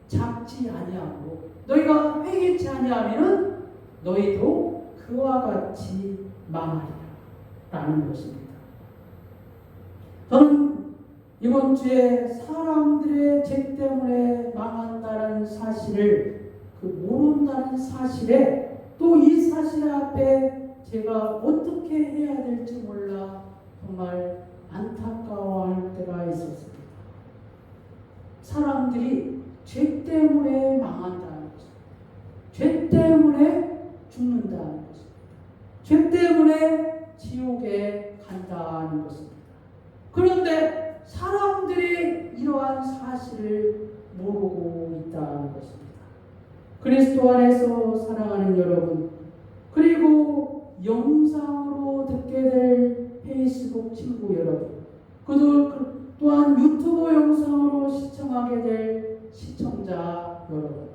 작지 아니하고 너희가 회개치 아니하면 너희도 그와 같이 망하리라 라는 것입니다. 저는 이번 주에 사람들의 죄 때문에 망한다는 사실을 모른다는 사실에 또 이 사실 앞에 제가 어떻게 해야 될지 몰라 정말 안타까워할 때가 있었습니다. 사람들이 죄 때문에 망한다는 것입니다. 죄 때문에 죽는다는 것입니다. 죄 때문에 지옥에 간다는 것입니다. 그런데 사람들이 이러한 사실을 모르고 있다는 것입니다. 그리스도 안에서 사랑하는 여러분, 그리고 영상으로 듣게 될 페이스북 친구 여러분, 또한 유튜브 영상으로 시청하게 될 시청자 여러분,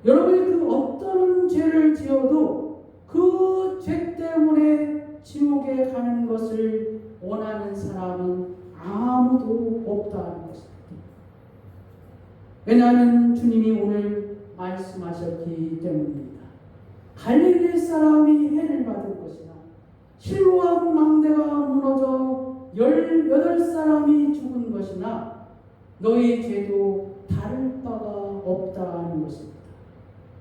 여러분이 그 어떤 죄를 지어도 그 죄 때문에 지옥에 가는 것을 원하는 사람은 아무도 없다는 것입니다. 왜냐하면 주님이 오늘 말씀하셨기 때문입니다. 갈릴리 사람이 해를 받은 것이나 실로암 망대가 무너져 18사람이 죽은 것이나 너희 죄도 다를 바가 없다는 것입니다.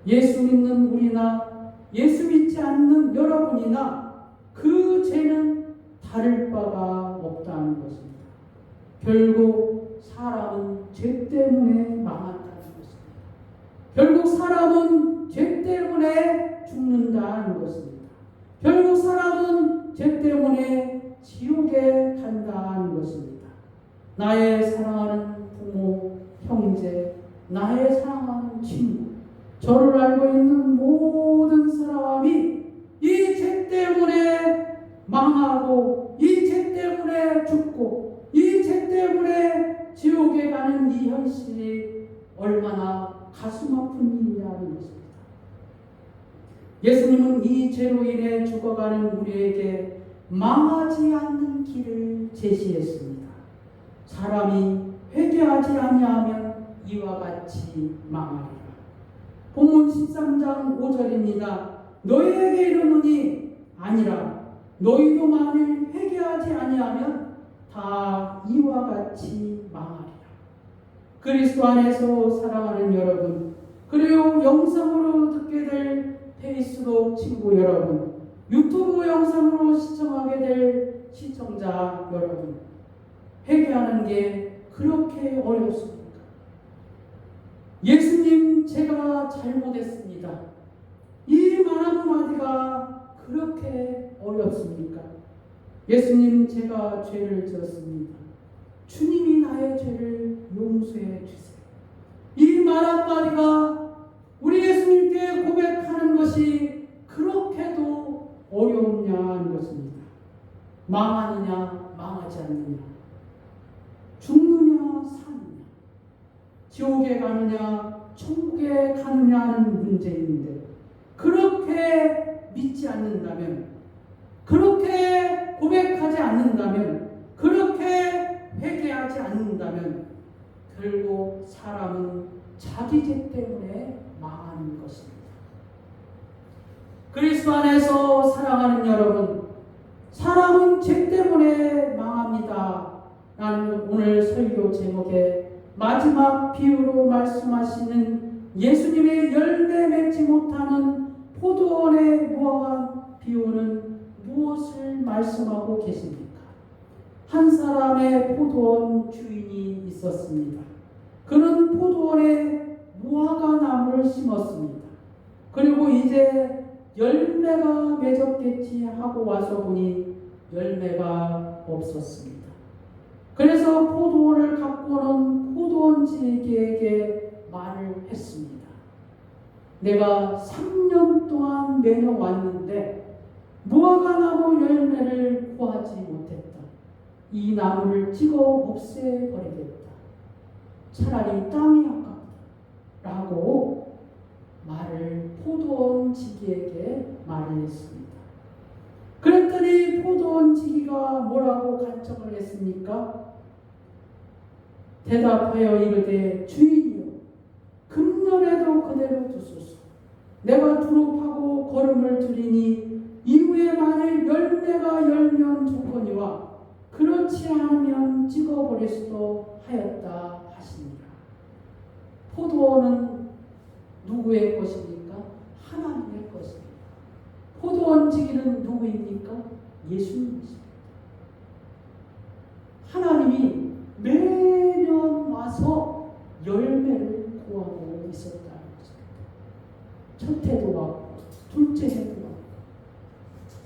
예수 믿는 우리나 예수 믿지 않는 여러분이나 그 죄는 다를 바가 없다는 것입니다. 결국 사람은 죄 때문에 망한다는 것입니다. 결국 사람은 죄 때문에 죽는다는 것입니다. 결국 사람은 죄 때문에 지옥에 간다는 것입니다. 나의 사랑하는 부모, 형제, 나의 사랑하는 친구, 저를 알고 있는 모든 사람이 이 죄 때문에 망하고 이 죄 때문에 죽고 이 죄 때문에 지옥에 가는 이 현실이 얼마나 가슴 아픈 일이냐는 것입니다. 예수님은 이 죄로 인해 죽어가는 우리에게 망하지 않는 길을 제시했습니다. 사람이 회개하지 아니하면 이와 같이 망하리라. 본문 13장 5절입니다. 너희에게 이르노니 아니라 너희도 만일 회개하지 아니하면 다 이와 같이 망하리라. 그리스도 안에서 사랑하는 여러분, 그리고 영상으로 듣게 될 페이스북 친구 여러분, 유튜브 영상으로 시청하게 될 시청자 여러분, 회개하는 게 그렇게 어렵습니까? 예수님, 제가 잘못했습니다. 이 말 한마디가 그렇게 어렵습니까? 예수님, 제가 죄를 지었습니다. 주님이 나의 죄를 용서해 주세요. 이 말 한마디가 우리 예수님께 고백하는 것이 그렇게도 어렵냐 하는 것입니다. 망하느냐 망하지 않느냐, 죽느냐 사느냐, 지옥에 가느냐 천국에 가느냐 하는 문제인데, 그렇게 믿지 않는다면, 그렇게 고백하지 않는다면, 그렇게 회개하지 않는다면 결국 사람은 자기 죄 때문에 망하는 것입니다. 그리스도 안에서 사랑하는 여러분, 사람은 죄 때문에 망합니다. 나는 오늘 설교 제목의 마지막 비유로 말씀하시는 예수님의 열매 맺지 못하는 포도원의 무화과 비유는 무엇을 말씀하고 계십니까? 한 사람의 포도원 주인이 있었습니다. 그는 포도원에 무화과 나무를 심었습니다. 그리고 이제 열매가 맺었겠지 하고 와서 보니 열매가 없었습니다. 그래서 포도원을 가꾸는 포도원지기에게 말을 했습니다. 내가 3년 동안 매년 왔는데 무화과 나무 열매를 구하지 못했다. 이 나무를 찍어 없애버리겠다. 차라리 땅이 아깝다. 라고 말을 포도원지기에게 말을 했습니다. 그랬더니 포도원지기가 뭐라고 간청을 했습니까? 대답하여 이르되, 주인이여, 금년에도 그대로 두소서. 내가 두릅하고 거름을 들이니 이후에 만일 열매가 열면 좋거니와 그렇지 않으면 찍어버릴 수도 하였다 하시니라. 포도원은 누구의 것입니까? 하나님의 것입니다. 포도원지기는 누구입니까? 예수님이십니다. 하나님이 매년 와서 열매를 구하고 있었다는 것입니다. 첫 해도 왔고 둘째 해도 왔고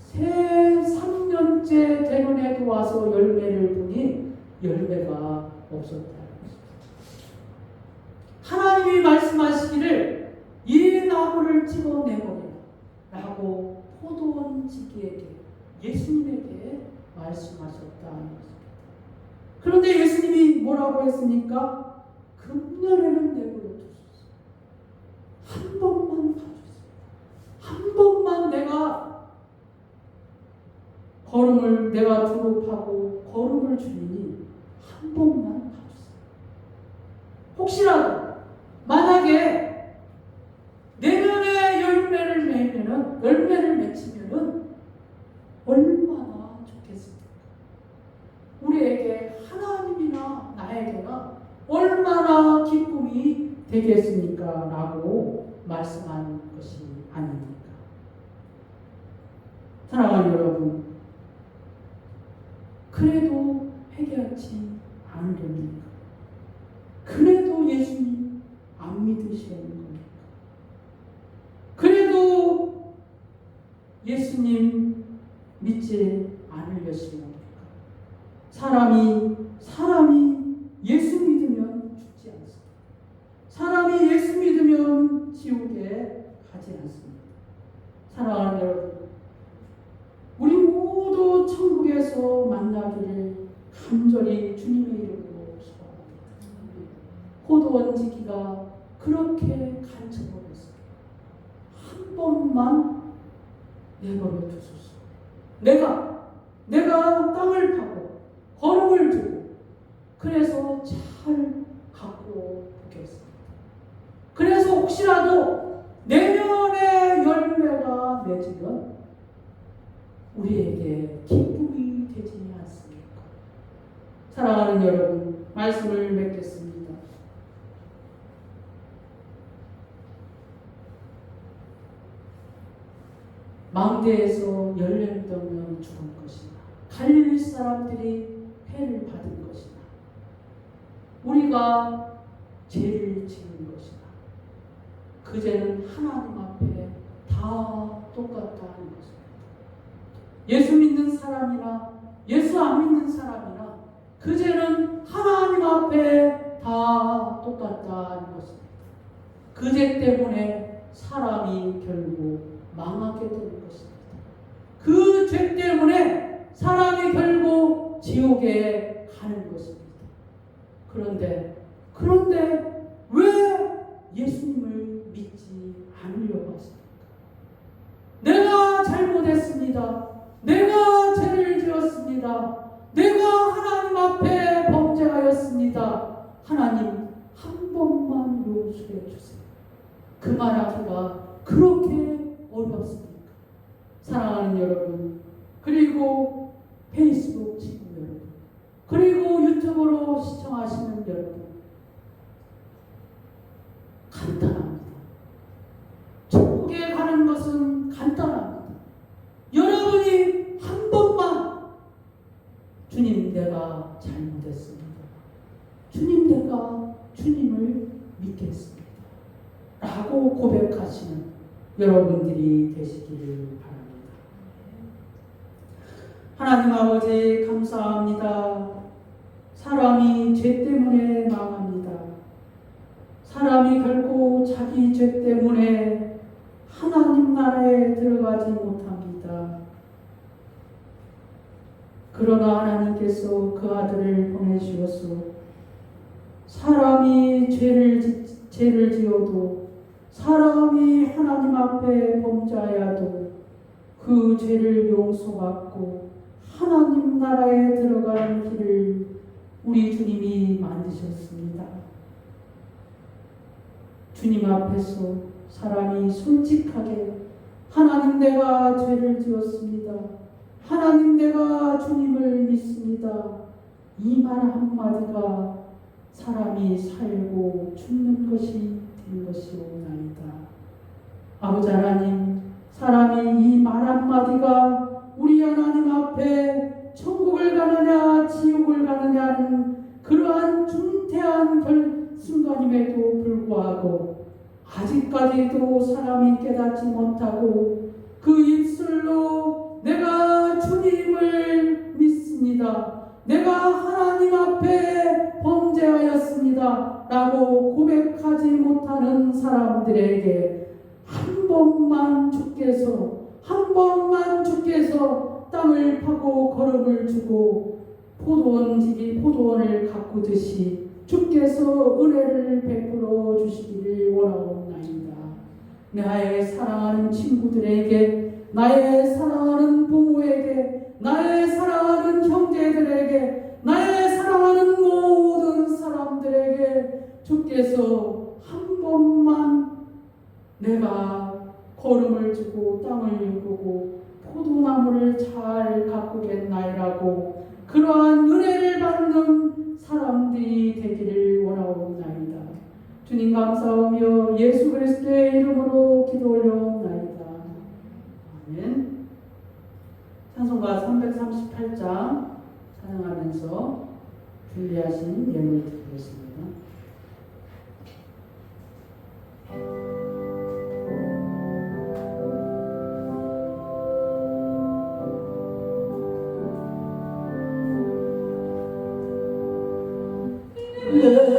새 3년째 되는 해도 와서 열매를 보니 열매가 없었다는 것입니다. 하나님이 말씀하시기를 이 나무를 찍어내버리라 라고 포도원지기에게, 예수님에게 말씀하셨다는 것입니다. 그런데 예수님이 뭐라고 했습니까? 금년에는 내버려 두소서. 한 번만 봐주세요. 한 번만 내가 두릅하고 거름을 주니 한 번만 봐주세요. 혹시라도 만약에 내년에 열매를 맺히면은 얼마나 좋겠습니까? 우리에게 하나님이나 나에게가 얼마나 기쁨이 되겠습니까? 라고 말씀한 것이 아닙니까? 사랑하는 여러분, 그래도 회개하지 않으렵니까? 그래도 예수님 안 믿으시려는 겁니까? 그래도 예수님 믿지 않으려시는 겁니까? 사람이 예수 믿으면 죽지 않습니다. 사람이 예수 믿으면 지옥에 가지 않습니다. 사랑하는 여러분, 우리 모두 천국에서 만나기를 간절히 주님의 이름으로 소원합니다. 포도원지기가 그렇게 간청을 했습니다. 한 번만 내버려 두소서. 내가 땅을 파고 거름을 두고 그래서 잘 갖고 보겠습니다. 그래서 혹시라도 내년에 열매가 맺으면 우리에게 기쁨이 되지 않습니까? 사랑하는 여러분, 말씀을 맺겠습니다. 망대에서 열매를 떠면 죽을 것이나 갈릴리 사람들이 해를 받은 것이다. 우리가 죄를 지은 것이다. 그 죄는 하나님 앞에 다 똑같다는 것입니다. 예수 믿는 사람이나 예수 안 믿는 사람이나 그 죄는 하나님 앞에 다 똑같다는 것입니다. 그 죄 때문에 사람이 결국 망하게 되는 것입니다. 그 죄 때문에 사람이 결국 지옥에 가는 것입니다. 그런데 왜 예수님을 믿지 않으려고 하십니까? 내가 잘못했습니다. 내가 죄를 지었습니다. 내가 하나님 앞에 범죄하였습니다. 하나님 한 번만 용서해 주세요. 그 말하기가 그렇게 어렵습니까? 사랑하는 여러분, 그리고 페이스북 친구 여러분, 그리고 유튜브로 시청하시는 여러분, 간단합니다. 천국에 가는 것은 간단합니다. 여러분이 한 번만 주님 내가 잘못했습니다. 주님 내가 주님을 믿겠습니다. 라고 고백하시는 여러분들이 되시기를 바랍니다. 하나님 아버지 감사합니다. 사람이 죄 때문에 망합니다. 사람이 결국 자기 죄 때문에 하나님 나라에 들어가지 못합니다. 그러나 하나님께서 그 아들을 보내주셔서 사람이 죄를 지어도 사람이 하나님 앞에 범죄하여도 그 죄를 용서받고 하나님 나라에 들어가는 길을 우리 주님이 만드셨습니다. 주님 앞에서 사람이 솔직하게 하나님 내가 죄를 지었습니다. 하나님 내가 주님을 믿습니다. 이 말 한마디가 사람이 살고 죽는 것이 된 것이오나이다. 아버지 하나님, 사람이 이 말 한마디가 우리 하나님 앞에 천국을 가느냐 지옥을 가느냐는 그러한 중대한 순간임에도 불구하고 아직까지도 사람이 깨닫지 못하고 그 입술로 내가 주님을 믿습니다. 내가 하나님 앞에 범죄하였습니다. 라고 고백하지 못하는 사람들에게 한 번만 주께서 땅을 파고 걸음을 주고 포도원지기 포도원을 가꾸듯이 주께서 은혜를 베풀어 주시기를 원하옵나이다. 나의 사랑하는 친구들에게, 나의 사랑하는 부모에게, 나의 사랑하는 형제들에게, 나의 사랑하는 모든 사람들에게 주께서 한 번만 내가 걸음을 주고 땅을 일구고 포도나무를 잘 가꾸겠나이라고 그러한 은혜를 받는 사람들이 되기를 원하옵나이다. 주님 감사하며 예수 그리스도의 이름으로 기도 올려옵나이다. 아멘. 찬송가 338장 찬양하면서 준비하신 예물 드리겠습니다. 내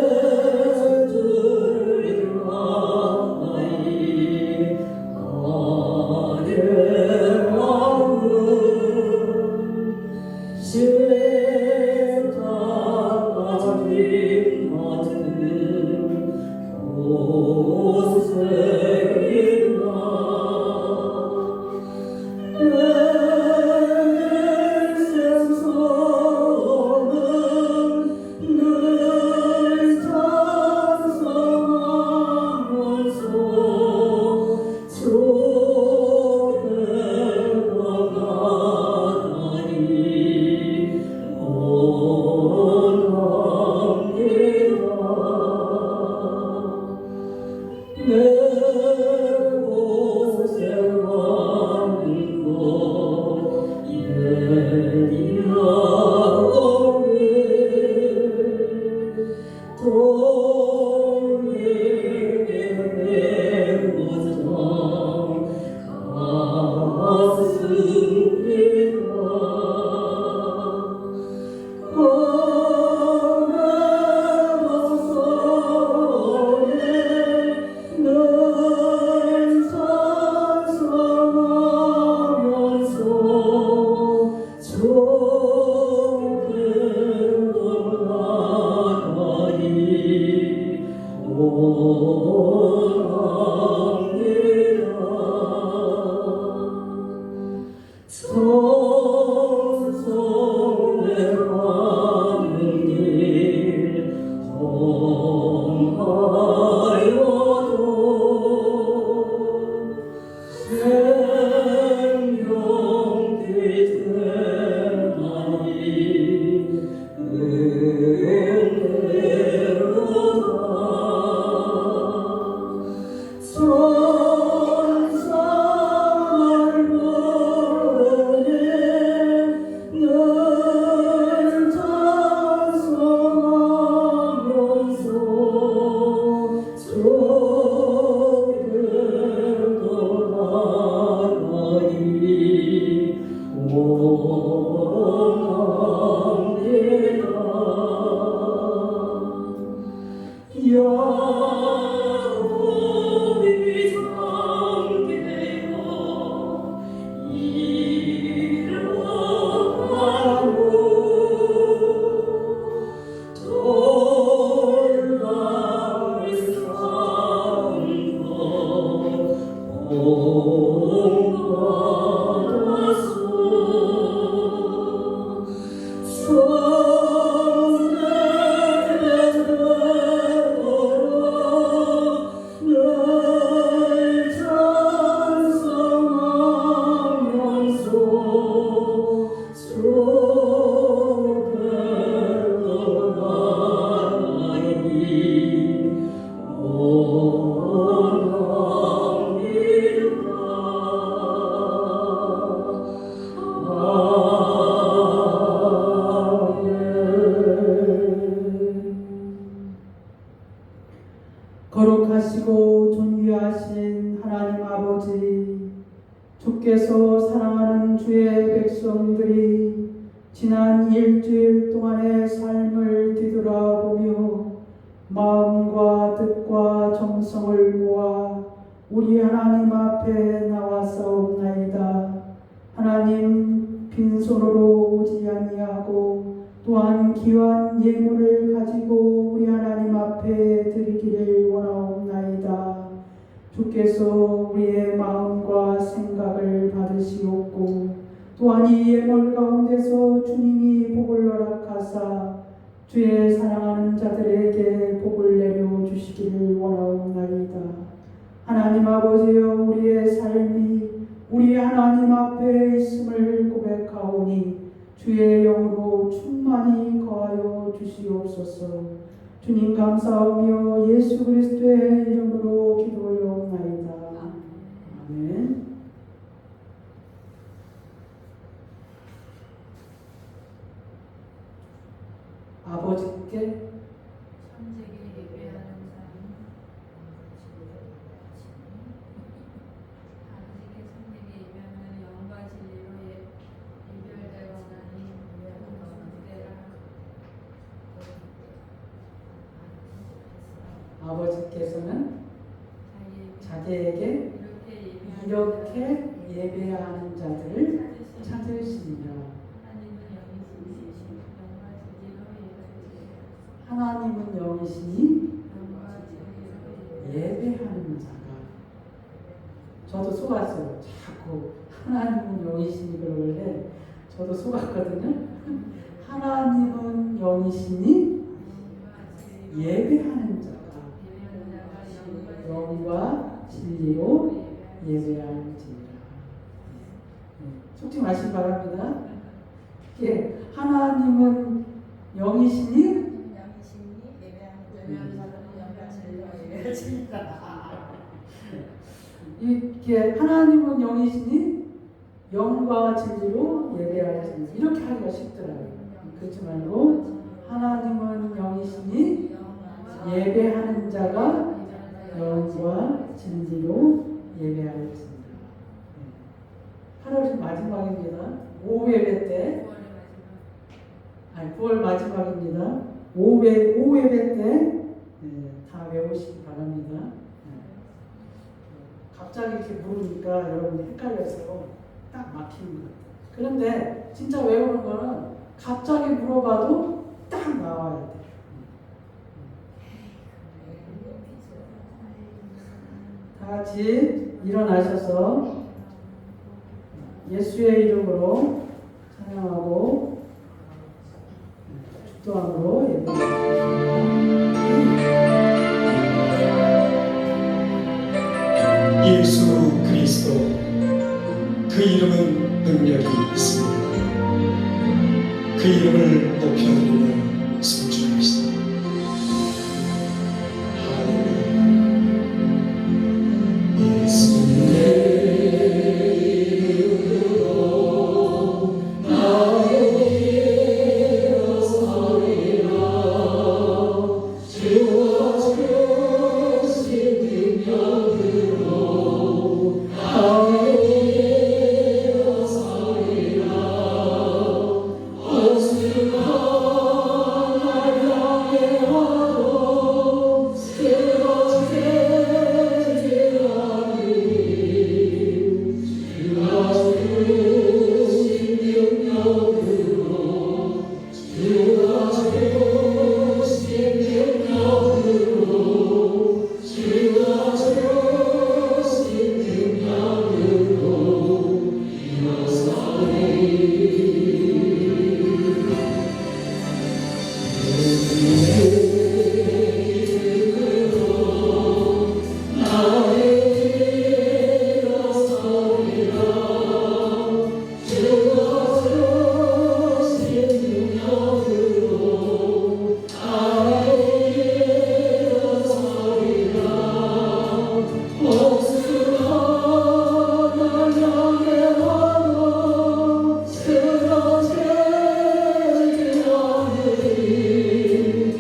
주께서 사랑하는 주의 백성들이 지난 일주일 동안의 삶을 뒤돌아보며 마음과 뜻과 정성을 모아 우리 하나님 앞에 나와싸움나이다. 하나님, 빈손으로 오지 아니하고 또한 귀한 예물을 가지고 우리 하나님 앞에 드리기를 원하옵나이다. 주께서 우리의 마음과 생각을 받으시옵고 또한 이 예물 가운데서 주님이 복을 허락하사 주의 사랑하는 자들에게 복을 내려주시기를 원하옵나이다. 하나님 아버지여, 우리의 삶이 우리 하나님 앞에 있음을 고백하오니 주의 영으로 충만히 거하여 주시옵소서. 주님 감사하며 예수 그리스도의 이름으로 기도 올려옵나이다. 아멘. 아버지께 천직에 예배하는 삶, 아버지께 천직에 예배하는 영과 진리로 이별되거나니 아버지께서는 자기에게 이렇게 예배하는 자들을 찾으시니라. 하나님은 영이시니 예배하는 자가. 저도 속았어요. 자꾸 하나님은 영이시니 그러길래 저도 속았거든요. 하나님은 영이시니 예배하는 자가 영과 진리로 예배할지니라. 속지 마시기 바랍니다. 예, 하나님은 영이시니 이렇게 하나님은 영이시니 영과 진리로 예배할지니라. 이렇게 하기가 쉽더라고요. 그렇지 말고 하나님은 영이시니 예배하는 자가 영과 진리로 예배할지니라. 8월 마지막입니다. 오후 예배 때, 9월 마지막입니다. 오후 예배 때 다 외우시기 바랍니다. 갑자기 이렇게 물으니까 여러분이 헷갈려서 딱 막히는 것 같아요. 그런데 진짜 외우는 거는 갑자기 물어봐도 딱 나와야 돼요. 다 같이 일어나셔서 예수의 이름으로 찬양하고 축도함으로 예배드립니다. 예수 그리스도, 그 이름은 능력이 있습니다. 그 이름을 높여드리며颂축합시다. 할렐루야. 예수의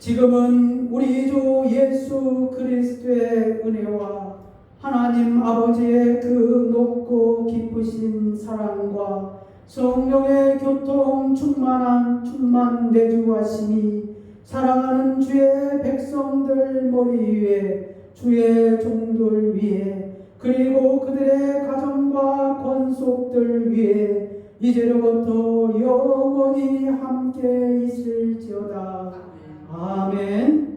지금은 우리 주 예수 그리스도의 은혜와 하나님 아버지의 그 높고 깊으신 사랑과 성령의 교통 충만 내주하심이 사랑하는 주의 백성들 머리 위에 주의 종들 위에 그리고 그들의 가정과 권속들 위에 이제로부터 영원히 함께 있을지어다. 아멘.